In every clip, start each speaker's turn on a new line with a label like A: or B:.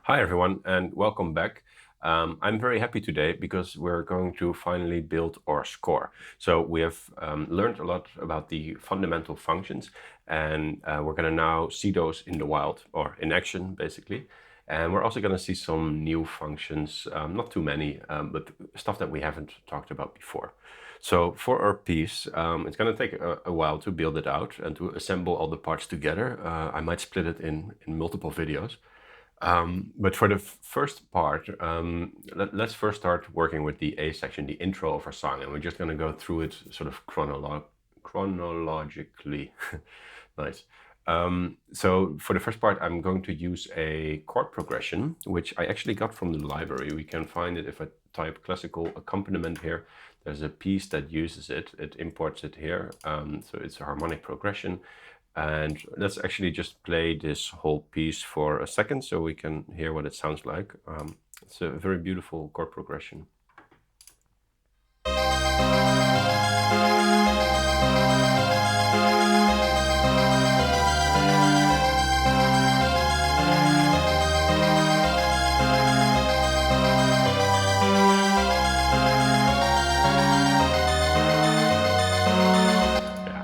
A: Hi everyone and welcome back. I'm very happy today because we're going to finally build our score. So we have learned a lot about the fundamental functions and we're going to now see those in the wild or in action basically. And we're also going to see some new functions, not too many, but stuff that we haven't talked about before. So for our piece, it's going to take a while to build it out and to assemble all the parts together. I might split it in multiple videos. But for the first part, let's first start working with the A section, the intro of our song, and we're just going to go through it sort of chronologically. Nice. So for the first part, I'm going to use a chord progression, which I actually got from the library. We can find it if I type classical accompaniment here. There's a piece that uses it. It imports it here. So it's a harmonic progression. And let's actually just play this whole piece for a second so we can hear what it sounds like. It's a very beautiful chord progression.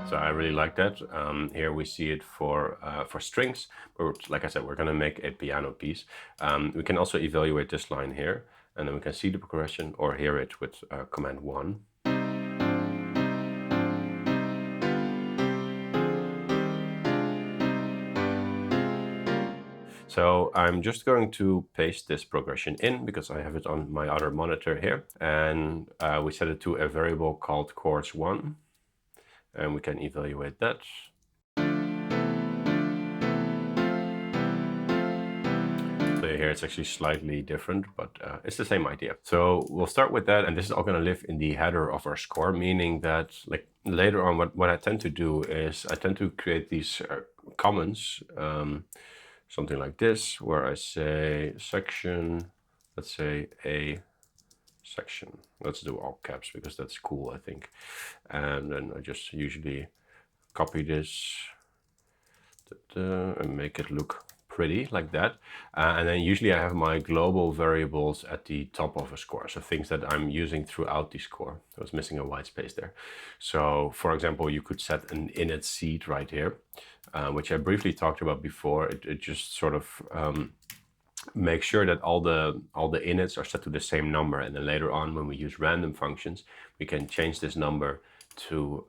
A: So I really like that. Here we see it for strings, but like I said, we're going to make a piano piece. We can also evaluate this line here, and then we can see the progression or hear it with command 1. So I'm just going to paste this progression in because I have it on my other monitor here, and we set it to a variable called chords 1. And we can evaluate that. So here it's actually slightly different, but it's the same idea. So we'll start with that, and this is all going to live in the header of our score, meaning that like later on what I tend to do is I tend to create these comments, something like this, where I say section, let's say a section. Let's do all caps because that's cool, I think. And then I just usually copy this and make it look pretty like that. And then usually I have my global variables at the top of a score. So things that I'm using throughout the score. I was missing a white space there. So for example, you could set an init seed right here, which I briefly talked about before. It just sort of make sure that all the inits are set to the same number, and then later on when we use random functions we can change this number to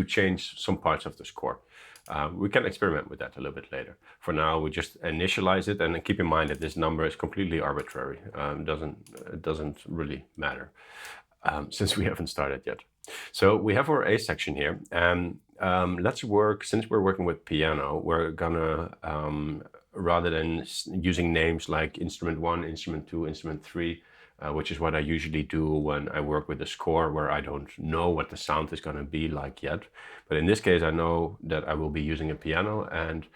A: change some parts of the score. We can experiment with that a little bit later. For now we just initialize it, and then keep in mind that this number is completely arbitrary. It doesn't really matter since we haven't started yet. So we have our A section here, and let's work, since we're working with piano, we're gonna rather than using names like instrument 1, instrument 2, instrument 3, which is what I usually do when I work with a score where I don't know what the sound is going to be like yet. But in this case, I know that I will be using a piano, and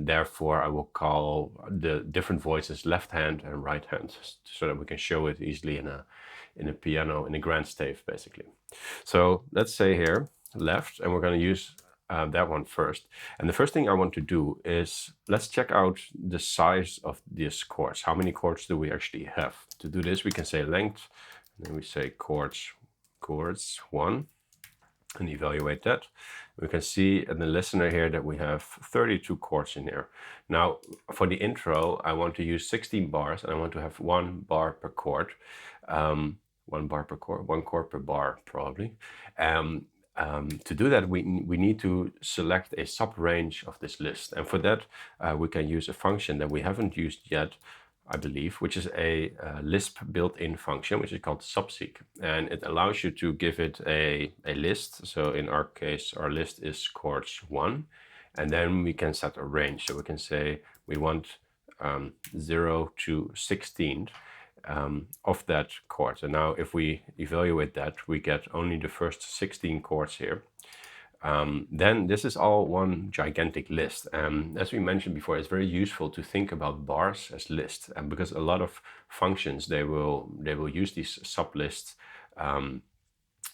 A: therefore I will call the different voices left hand and right hand, so that we can show it easily in a piano, in a grand stave, basically. So let's say here left, and we're going to use that one first. And the first thing I want to do is let's check out the size of these chords. How many chords do we actually have? To do this, we can say length, and then we say chords 1, and evaluate that. We can see in the listener here that we have 32 chords in here. Now for the intro, I want to use 16 bars, and I want to have 1 bar per chord. 1 bar per chord, 1 chord per bar probably. To do that, we need to select a sub-range of this list. And for that, we can use a function that we haven't used yet, I believe, which is a Lisp built-in function, which is called subseq. And it allows you to give it a list. So in our case, our list is chords 1. And then we can set a range. So we can say we want 0 to 16. Of that chord. And now if we evaluate that, we get only the first 16 chords here. Then this is all one gigantic list. As we mentioned before, it's very useful to think about bars as lists, and because a lot of functions, they will use these sublists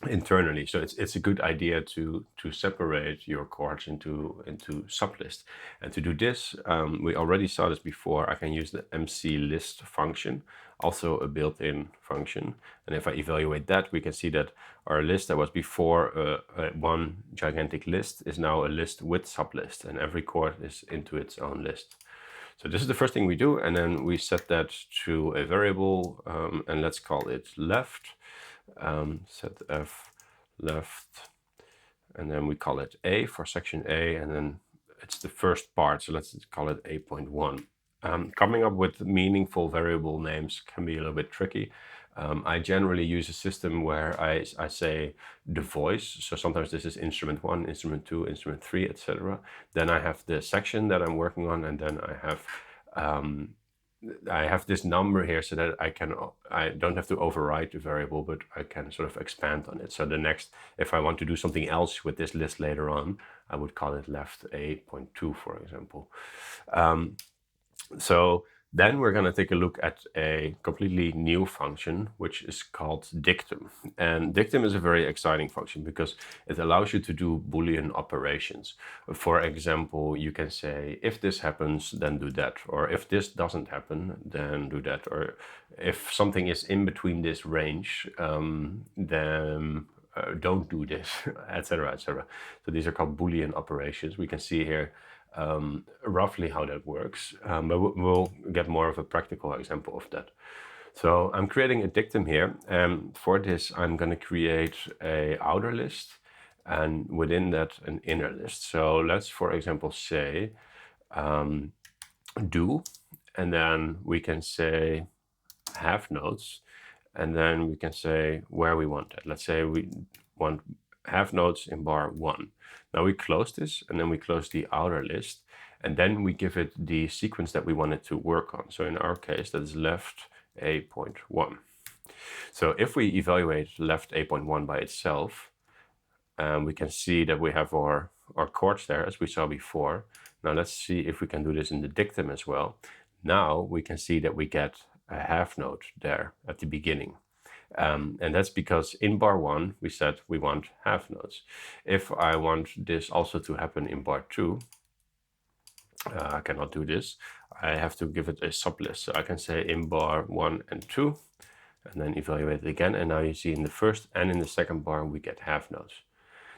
A: internally. So it's a good idea to separate your chords into sublists. And to do this, we already saw this before. I can use the MC list function, also a built-in function. And if I evaluate that, we can see that our list that was before one gigantic list is now a list with sublists, and every chord is into its own list. So this is the first thing we do, and then we set that to a variable, and let's call it left. Set f left, and then we call it A for section A, and then it's the first part, so let's call it A.1. Coming up with meaningful variable names can be a little bit tricky. I generally use a system where I say the voice, so sometimes this is instrument 1, instrument 2, instrument 3, etc. Then I have the section that I'm working on, and then I have this number here so that I don't have to override the variable, but I can sort of expand on it. So the next, if I want to do something else with this list later on, I would call it left A.2, for example. So then we're going to take a look at a completely new function, which is called dictum. And dictum is a very exciting function because it allows you to do Boolean operations. For example, you can say, if this happens, then do that. Or if this doesn't happen, then do that. Or if something is in between this range, then don't do this, etc., etc. So these are called Boolean operations. We can see here roughly how that works, but we'll get more of a practical example of that. So I'm creating a dictum here, and for this I'm going to create a outer list, and within that an inner list. So let's, for example, say do, and then we can say half notes, and then we can say where we want it. Let's say we want half notes in bar 1. Now we close this, and then we close the outer list, and then we give it the sequence that we want it to work on. So in our case, that is left A.1. So if we evaluate left A.1 by itself, we can see that we have our chords there, as we saw before. Now let's see if we can do this in the dictum as well. Now we can see that we get a half note there at the beginning. And that's because in bar 1, we said we want half notes. If I want this also to happen in bar 2, I cannot do this. I have to give it a sublist. So I can say in bar 1 and 2, and then evaluate it again. And now you see in the first and in the second bar, we get half notes.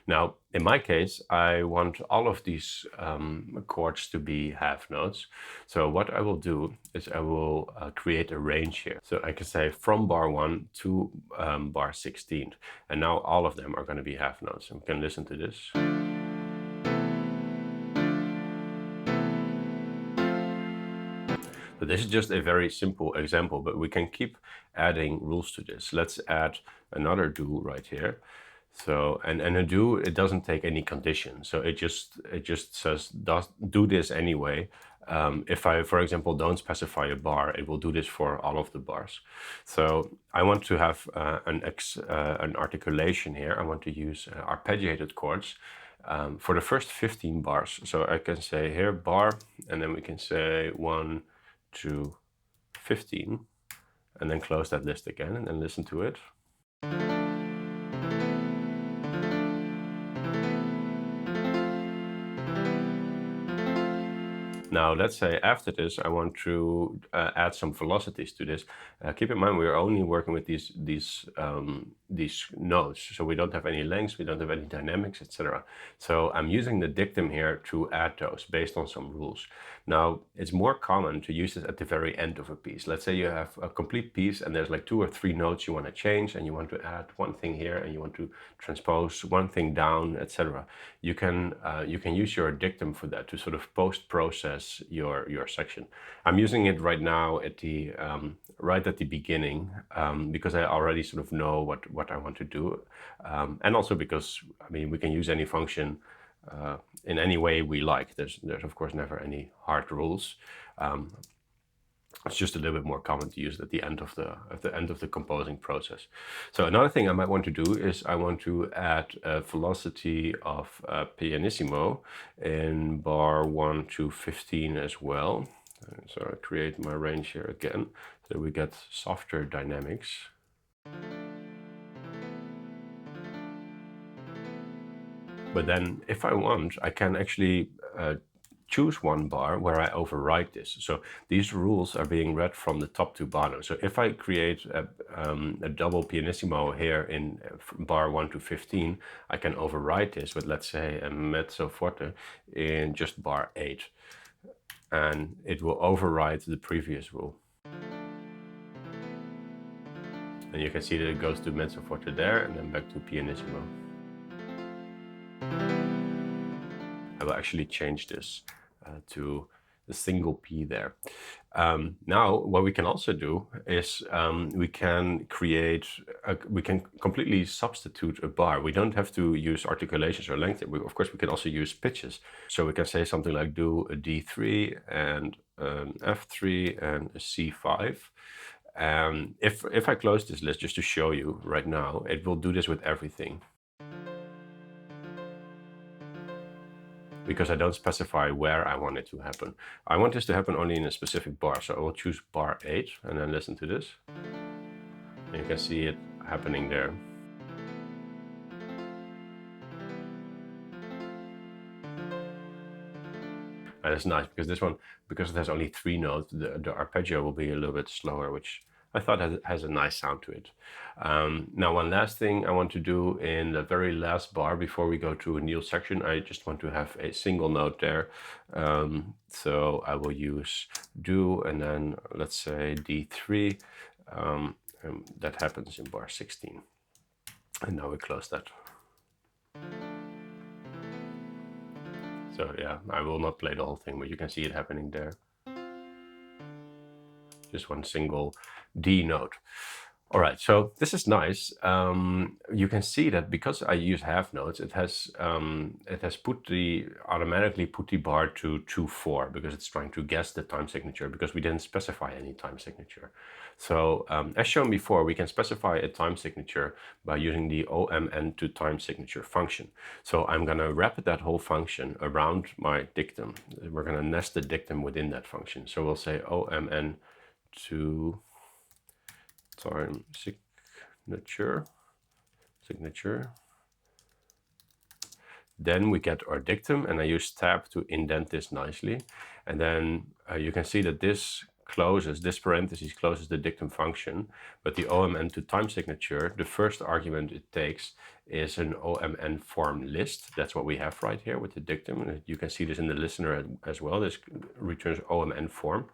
A: Now, in my case, I want all of these chords to be half notes. So what I will do is I will create a range here. So I can say from bar 1 to bar 16. And now all of them are going to be half notes. And we can listen to this. So this is just a very simple example, but we can keep adding rules to this. Let's add another do right here. So, and a do, it doesn't take any condition. So it just says, do this anyway. If I, for example, don't specify a bar, it will do this for all of the bars. So I want to have an articulation here. I want to use arpeggiated chords for the first 15 bars. So I can say here bar, and then we can say 1 to 15, and then close that list again, and then listen to it. Now, let's say after this, I want to add some velocities to this. Keep in mind, we are only working with these notes, so we don't have any lengths, we don't have any dynamics, etc. So I'm using the dictum here to add those based on some rules. Now, it's more common to use this at the very end of a piece. Let's say you have a complete piece and there's like 2 or 3 notes you want to change, and you want to add one thing here, and you want to transpose one thing down, etc. You can use your dictum for that to sort of post-process your section. I'm using it right now at the right at the beginning because I already sort of know what I want to do, and also because, I mean, we can use any function in any way we like. There's of course never any hard rules. It's just a little bit more common to use it at the end of the composing process. So another thing I might want to do is I want to add a velocity of pianissimo in bar 1 to 15 as well. So I create my range here again, so we get softer dynamics. But then if I want, I can actually choose one bar where I override this. So these rules are being read from the top to bottom. So if I create a double pianissimo here in bar 1 to 15, I can override this with, let's say, a mezzo forte in just bar 8. And it will override the previous rule. And you can see that it goes to mezzo forte there and then back to pianissimo. I will actually change this to the single P there. Now, what we can also do is we can completely substitute a bar. We don't have to use articulations or length. Of course, we can also use pitches. So we can say something like do a D3 and an F3 and a C5. If I close this list just to show you right now, it will do this with everything. Because I don't specify where I want it to happen. I want this to happen only in a specific bar, so I will choose bar 8 and then listen to this. And you can see it happening there. And it's nice because this one, because it has only 3 notes, the arpeggio will be a little bit slower, which I thought has a nice sound to it. Now, one last thing I want to do in the very last bar before we go to a new section, I just want to have a single note there. So I will use do and then let's say D3. That happens in bar 16. And now we close that. So yeah, I will not play the whole thing, but you can see it happening there. Just one single D note. All right, so this is nice. You can see that because I use half notes, it has automatically put the bar to 2/4 because it's trying to guess the time signature because we didn't specify any time signature. So as shown before, we can specify a time signature by using the OMN to time signature function. So I'm gonna wrap that whole function around my dictum. We're gonna nest the dictum within that function. So we'll say OMN to time signature. Then we get our dictum, and I use tab to indent this nicely. And then you can see that this parenthesis closes the dictum function, but the OMN to time signature, the first argument it takes is an OMN form list. That's what we have right here with the dictum. And you can see this in the listener as well. This returns OMN form.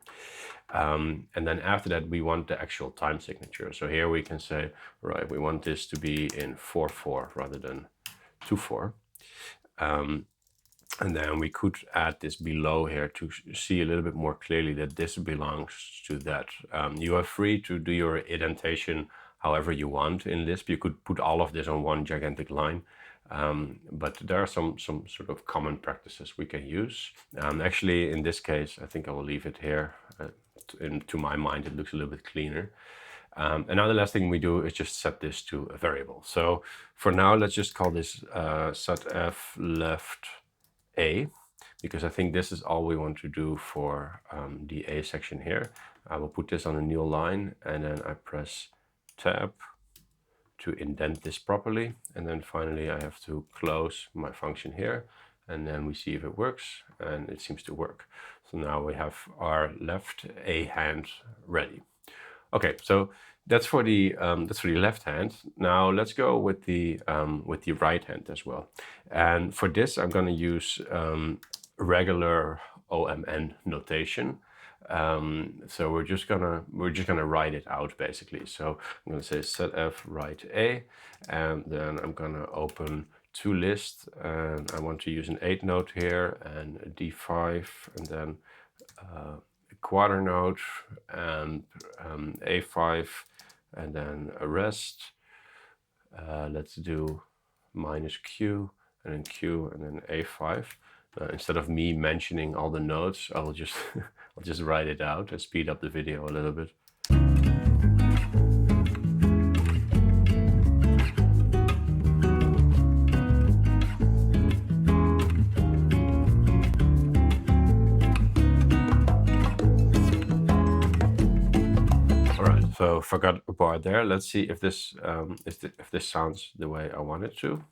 A: And then after that, we want the actual time signature. So here we can say, right, we want this to be in 4/4 rather than 2/4. And then we could add this below here to see a little bit more clearly that this belongs to that. You are free to do your indentation however you want in Lisp. You could put all of this on one gigantic line. But there are some sort of common practices we can use. Actually, in this case, I think I will leave it here. To my mind, it looks a little bit cleaner. And now the last thing we do is just set this to a variable. So for now, let's just call this set f left a, because I think this is all we want to do for the A section here. I will put this on a new line, and then I press tab to indent this properly. And then finally, I have to close my function here, and then we see if it works, and it seems to work. So now we have our left A hand ready. Okay, so that's for the left hand. Now let's go with the right hand as well. And for this, I'm going to use regular OMN notation. So we're just gonna write it out basically. So I'm gonna say set f right A, and then I'm gonna open two lists, and I want to use an 8 note here and a D5, and then a quarter note and A5, and then a rest. Let's do minus Q and then Q and then A5. Instead of me mentioning all the notes, I'll just I'll just write it out and speed up the video a little bit. So forgot a bar there. Let's see if this if this sounds the way I want it to.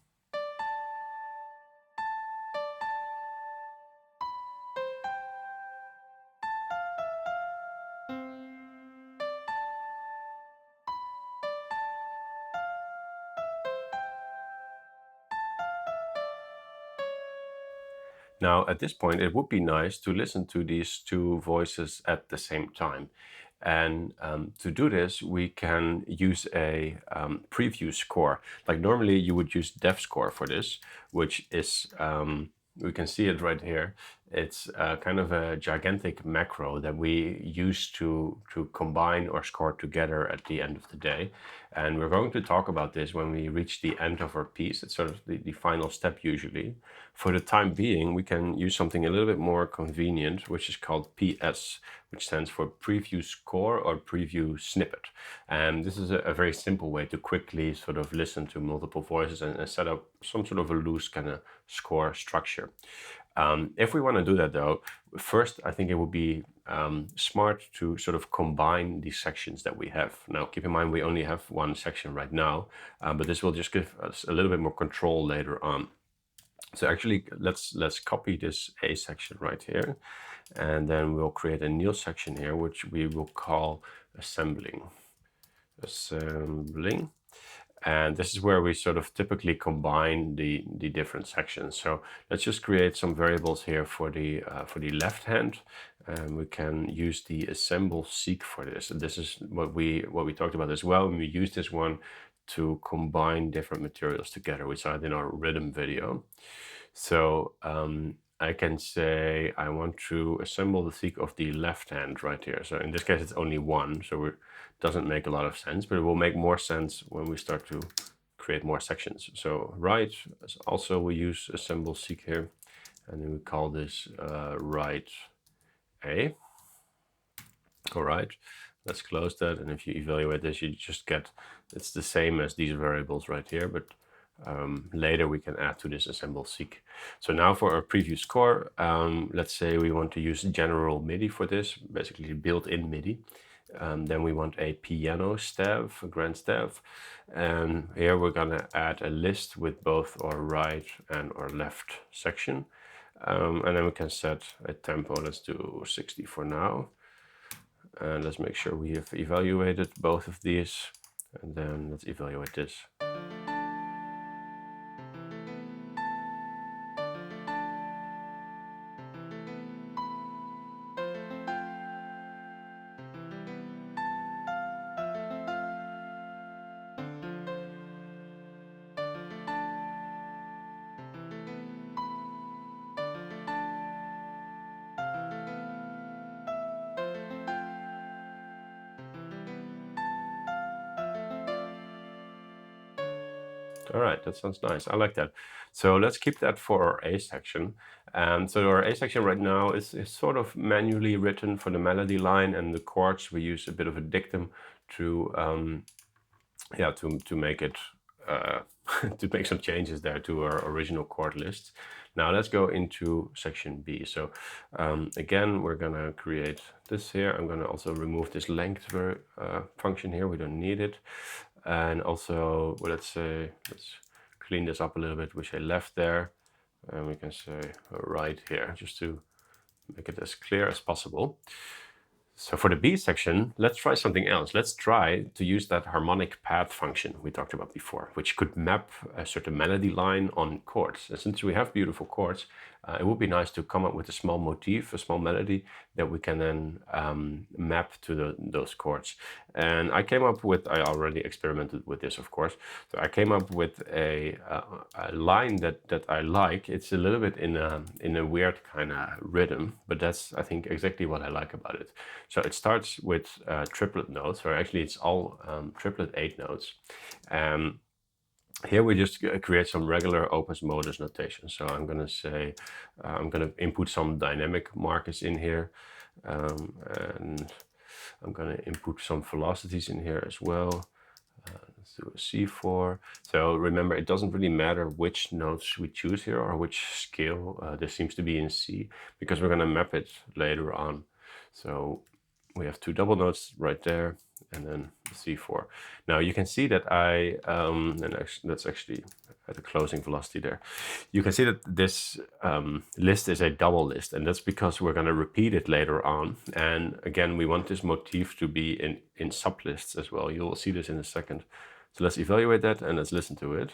A: Now, at this point, it would be nice to listen to these two voices at the same time. And to do this, we can use a preview score. Like normally you would use def score for this, which is, we can see it right here. It's kind of a gigantic macro that we use to combine or score together at the end of the day. And we're going to talk about this when we reach the end of our piece. It's sort of the final step usually. For the time being, we can use something a little bit more convenient, which is called PS, which stands for preview score or preview snippet. And this is a very simple way to quickly sort of listen to multiple voices and set up some sort of a loose kind of score structure. If we want to do that though, first I think it would be smart to sort of combine these sections that we have. Now keep in mind we only have one section right now, but this will just give us a little bit more control later on. So actually let's copy this A section right here, and then we'll create a new section here which we will call assembling. And this is where we sort of typically combine the different sections. So let's just create some variables here for the left hand, and we can use the assemble seek for this. And this is what we talked about as well. And we use this one to combine different materials together. We saw it in our rhythm video. So I can say I want to assemble the seek of the left hand right here. So in this case, it's only one, so it doesn't make a lot of sense, but it will make more sense when we start to create more sections. So right, also we use assemble seek here, and then we call this right A. All right, let's close that. And if you evaluate this, you just get, it's the same as these variables right here, but later we can add to this assemble seek. So now for our preview score, let's say we want to use general MIDI for this, basically built-in MIDI. Then we want a piano staff, a grand staff. And here we're gonna add a list with both our right and our left section. And then we can set a tempo, let's do 60 for now. And let's make sure we have evaluated both of these. And then let's evaluate this. All right, that sounds nice. I like that. So let's keep that for our A section. So our A section right now is sort of manually written for the melody line and the chords. We use a bit of a dictum to to make it to make some changes there to our original chord lists. Now let's go into section B. So again, we're gonna create this here. I'm gonna also remove this length function here. We don't need it. And also, well, let's clean this up a little bit, which I left there. And we can say right here, just to make it as clear as possible. So for the B section, let's try something else. Let's try to use that harmonic path function we talked about before, which could map a certain melody line on chords. And since we have beautiful chords, it would be nice to come up with a small motif, a small melody that we can then map to those chords. And I came up with, I already experimented with this, of course. So I came up with a line that I like. It's a little bit in a weird kind of rhythm, but that's, I think, exactly what I like about it. So it starts with triplet notes, or actually it's all triplet 8 notes. Here we just create some regular Opusmodus notation. So I'm going to say, I'm going to input some dynamic markers in here. And I'm going to input some velocities in here as well. Let's do a C4. So remember, it doesn't really matter which notes we choose here or which scale. This seems to be in C, because we're going to map it later on. So we have 2 double notes right there, and then C4. Now you can see that that's actually at the closing velocity there. You can see that this list is a double list, and that's because we're going to repeat it later on. And again, we want this motif to be in sublists as well. You'll see this in a second. So let's evaluate that and let's listen to it.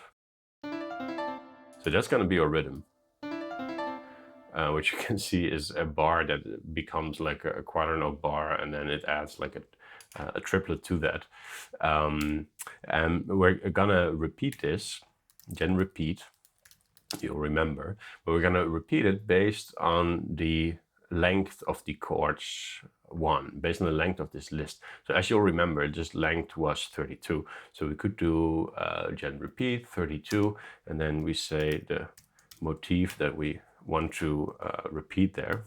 A: So that's going to be our rhythm. which you can see is a bar that becomes like a quadrant bar, and then it adds like a triplet to that. And we're gonna repeat this, then repeat, you'll remember, but we're gonna repeat it based on the length of the chords 1, based on the length of this list. So as you'll remember, this length was 32. So we could do gen repeat 32, and then we say the motif that we want to repeat there.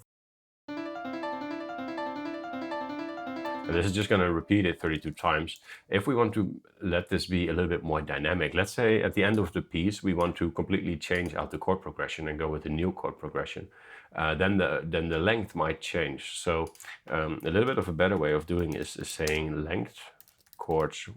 A: And this is just going to repeat it 32 times. If we want to let this be a little bit more dynamic, let's say at the end of the piece, we want to completely change out the chord progression and go with a new chord progression, then the length might change. So a little bit of a better way of doing is saying length chords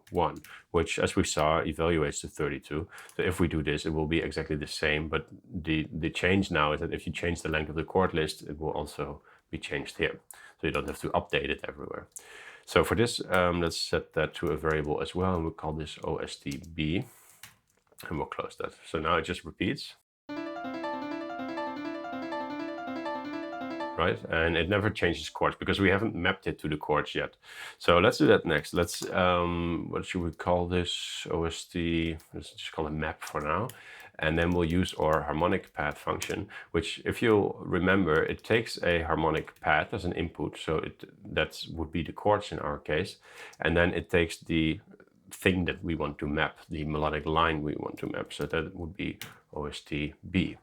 A: 1, which, as we saw, evaluates to 32. So if we do this, it will be exactly the same, but the change now is that if you change the length of the chord list, it will also be changed here. So you don't have to update it everywhere. So for this, let's set that to a variable as well, and we'll call this OSTB, and we'll close that. So now it just repeats. Right? And it never changes chords because we haven't mapped it to the chords yet. So let's do that next. Let's, what should we call this? OST, let's just call it map for now. And then we'll use our harmonic path function, which, if you'll remember, it takes a harmonic path as an input. So that would be the chords in our case. And then it takes the thing that we want to map, the melodic line we want to map. So that would be OSTB.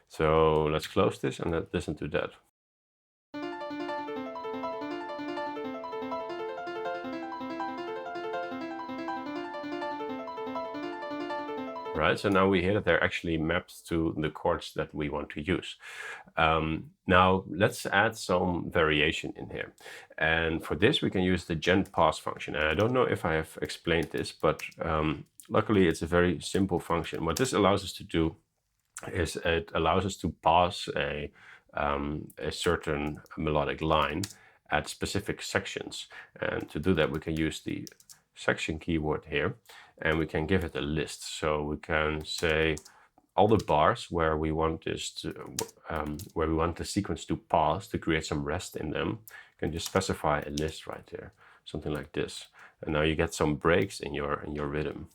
A: So let's close this and let's listen to that. Right, so now we hear that they're actually mapped to the chords that we want to use. Now let's add some variation in here. And for this, we can use the gen pause function. And I don't know if I have explained this, but luckily it's a very simple function. What this allows us to do is it allows us to pause a certain melodic line at specific sections. And to do that, we can use the section keyword here, and we can give it a list. So we can say all the bars where we want this to, where we want the sequence to pause to create some rest in them. You can just specify a list right there, something like this. And now you get some breaks in your rhythm.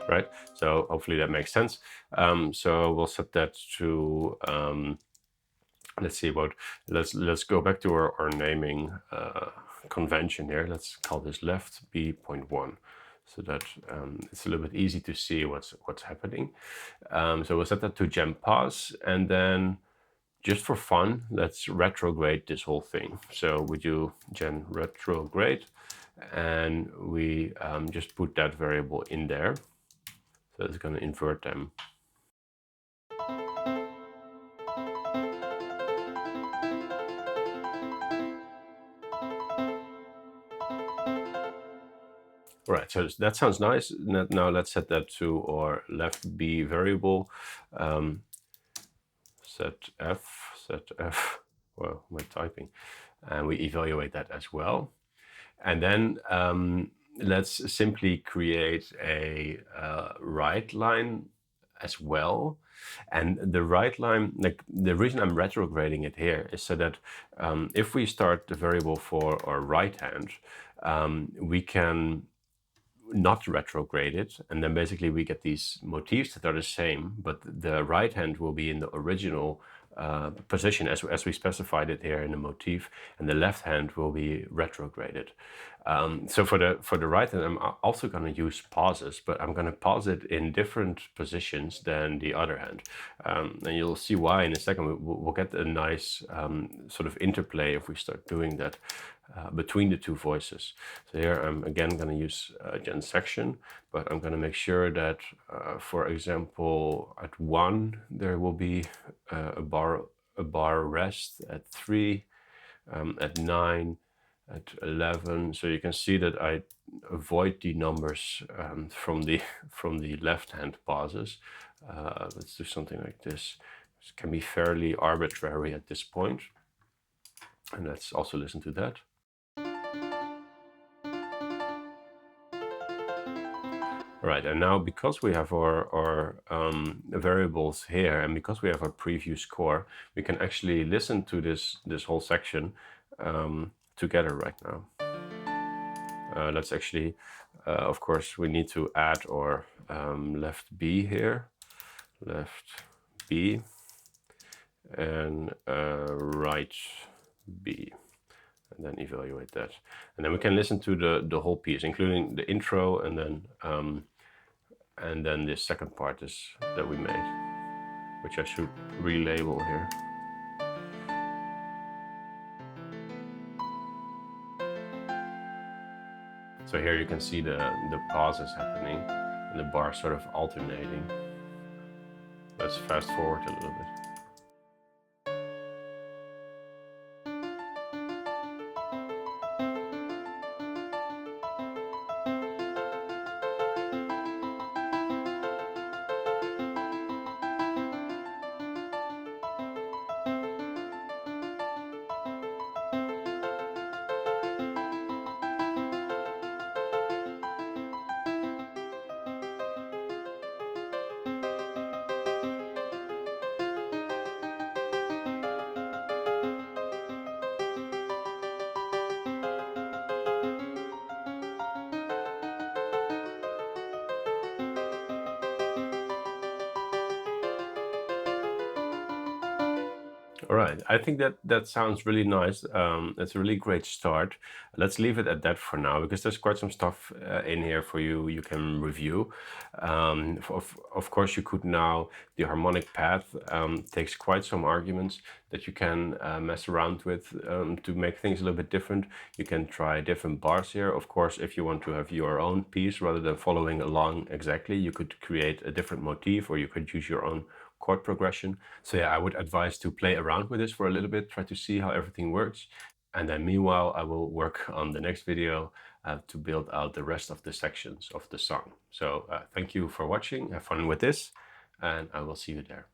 A: Right, so hopefully that makes sense. So we'll set that to let's see about, let's go back to our naming convention here. Let's call this left B.1, so that it's a little bit easy to see what's happening. So we'll set that to gen pause, and then just for fun, let's retrograde this whole thing. So we do gen retrograde, and we just put that variable in there. So it's going to invert them. All right, so that sounds nice. Now let's set that to our left B variable. Set F, well, my typing. And we evaluate that as well. And then let's simply create a right line as well. And the right line, like the reason I'm retrograding it here is so that if we start the variable for our right hand, we can not retrograde it, and then basically we get these motifs that are the same, but the right hand will be in the original position as we specified it here in the motif, and the left hand will be retrograded. So for the right hand, I'm also going to use pauses, but I'm going to pause it in different positions than the other hand. And you'll see why in a second. We'll get a nice sort of interplay if we start doing that between the two voices. So here I'm again going to use gen section, but I'm going to make sure that, for example, at 1 there will be a bar rest, at 3, at 9, at 11. So you can see that I avoid the numbers from the left hand pauses. Let's do something like this. It can be fairly arbitrary at this point. And let's also listen to that. All right, and now because we have our variables here, and because we have our preview score, we can actually listen to this whole section together right now. Let's actually, of course, we need to add our left B here, left B, and right B, and then evaluate that. And then we can listen to the whole piece, including the intro, and then this second part that we made, which I should relabel here. So here you can see the pauses happening and the bar sort of alternating. Let's fast forward a little bit. All right, I think that sounds really nice. It's a really great start. Let's leave it at that for now, because there's quite some stuff in here for you can review. Of course, you could now, the harmonic path takes quite some arguments that you can mess around with to make things a little bit different. You can try different bars here. Of course, if you want to have your own piece rather than following along exactly, you could create a different motif, or you could use your own chord progression. So yeah, I would advise to play around with this for a little bit, try to see how everything works. And then meanwhile, I will work on the next video to build out the rest of the sections of the song. So thank you for watching, have fun with this, and I will see you there.